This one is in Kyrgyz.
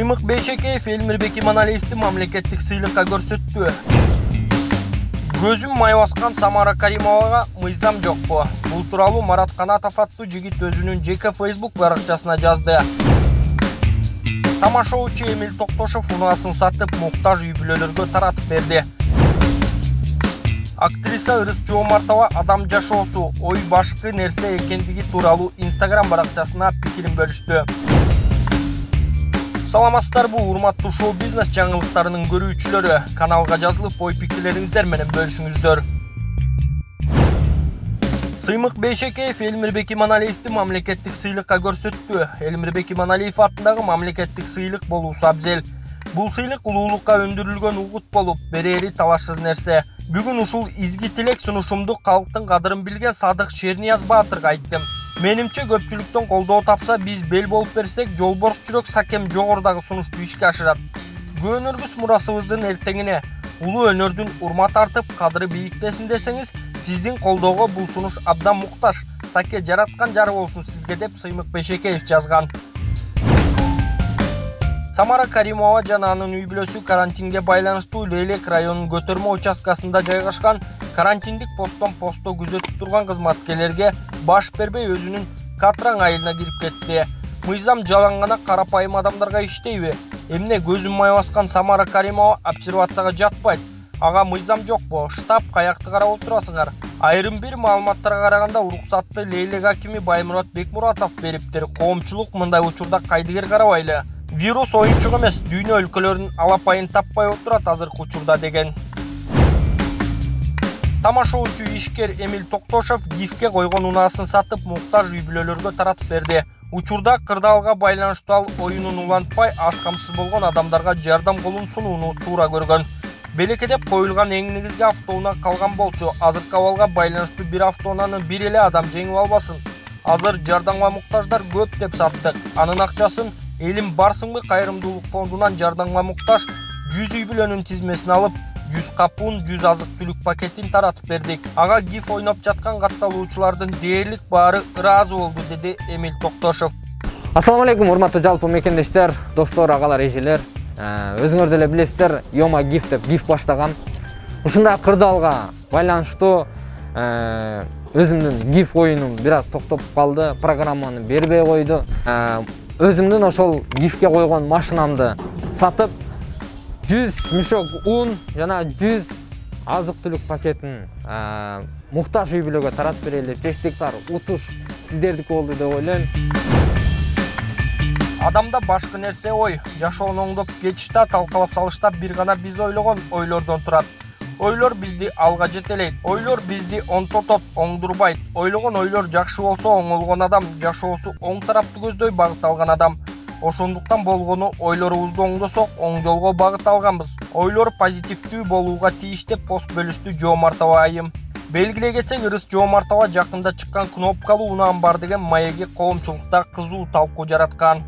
Сыймык Бейшекеев Элмирбек Иманалиевди мамлекеттик сыйлыкка көрсөттү. Көзүм май баскан Самара Каримовага мыйзам жокпу. Бул тууралуу Марат Канатов аттуу жигит өзүнүн жеке Facebook баракчасына жазды. Тамашоочу Эмил Токтошов унаасын сатып, муктаж үй-бүлөлөргө таратып берди. Актриса Ырыс Жоомартова адам жашоосу ой башкы нерсе экендиги тууралуу Instagram баракчасына пикирин бөлүштү. Саламатсыздарбы, урматтуу шоу-бизнес жаңылыктарынын көрүүчүлөрү. Каналга жазылып, ой-пикирлериңиздер менен бөлүшүңүздөр. Сыймык Бейшекеев Элмирбек Иманалиевди мамлекеттик сыйлыкка көрсөттү. Элмирбек Иманалиев аттындагы мамлекеттик сыйлык болуусу абзел. Бул сыйлык улуулукка өндүрүлгөн угут болуп, берери талашсыз нерсе. Бүгүн ушул изги тилек сунушумду калктын кадырын билген Садык Шернияз Баатырга айттым. Менимче көпчүлүктөн колдоо тапса, биз бел болуп берсек, Жолборс жүрөк Сакем жогорудагы сунушту ишке ашырат. Көөнөргүс мурасыбыздын эртеңине улуу өнөрдүн урмат артып, кадыры бийиктесин десеңиз, сиздин колдоого бул сунуш абдан муктаж. Саке жараткан жары болсун сизге деп Сыймык Бейшекеев жазган. Самара Каримова жана анын үй-бүлөсү карантинге байланыштуу Лейлек районунун көтөрмө участкасында жайгашкан карантиндик посттон постто күзөтүп турган кызматкерлерге баш бербей өзүнүн катраң айылына кирип кетти. Мыйзам жалаң гана карапайым адамдарга иштейби? Эмне көзүм май баскан Самара Каримова обсервацияга жатпайт? Ага мыйзам жокпу? Штаб каякты карап отурасыңар? Айрым бир маалыматтарга караганда уруксатты Лейлек акими Баймурат Бекмуратов бериптир. Коомчулук мындай учурда кайдыгер карабайлы. Вирус оюнчук эмес, дүйнө өлкөлөрүнүн алапайын таппай отурат азыркы учурда деген. Тамашоочу ишкер Эмил Токтошов гифке койгон унаасын сатып, муктаж үй-бүлөлөргө таратып берди. Учурда кырдаалга байланыштуу ал оюнун улантпай, аз камсыз болгон адамдарга жардам колун сунууну туура көргөн. Белекедеп коюлган эң негизги автоунаа калган болчу. Азыркы абалга байланыштуу бир автоунааны бир эле адам жеңип албасын. Азыр жардамга муктаждар көп деп саттык. Анын акчасын Элим барсыңбы кайрымдуулук фондунан жардамга муктаж 100 үй-бүлөнүн тизмесин алып, 100 капун, 100 азык-түлүк пакетин таратып бердик. Ага гиф ойноп жаткан катталуучулардын дээрлик баары ыраазы болду, деди Эмил Токтошов. Ассаламу алейкум, урматтуу жалпы мекендештер, достор, агалар, эжелер. Өзүңөр деле билесиздер, Йома гиф деп гиф баштаган. Ушундай кырдаалга байланыштуу өзүмдүн гиф оюнум бир аз токтоп калды, программаны бербей койду. Өзүмдүн ошол гифке койгон машинамды сатып, 100 мешок ун жана 100 азык-түлүк пакетин муктаж үй-бүлөгө таратып берели деп чечтиктар. Утуш сиздердики болду деп ойлойм. Адамда башкы нерсе ой, жашоону оңдоп кетиште, талкалап салышта бир гана биз ойлогон ойлордон турат. Ойлор бизди алга жетелейт, ойлор бизди онтотот, оңдурбайт. Ойлогон ойлор жакшы болсо оңолгон адам, жашоосу оң тарапты көздөй багыт алган адам. Ошондуктан болгону ойлорубузду оңдосок, оң жолго багыт алганбыз. Ойлор позитивдүү болууга тийиш деп пост бөлүштү Жоомартова айым. Белгилей кетсек, Ырыс Жоомартова жакында чыккан кнопкалуу унаан бар деген маеги коомчулукта кызуу талкуу жараткан.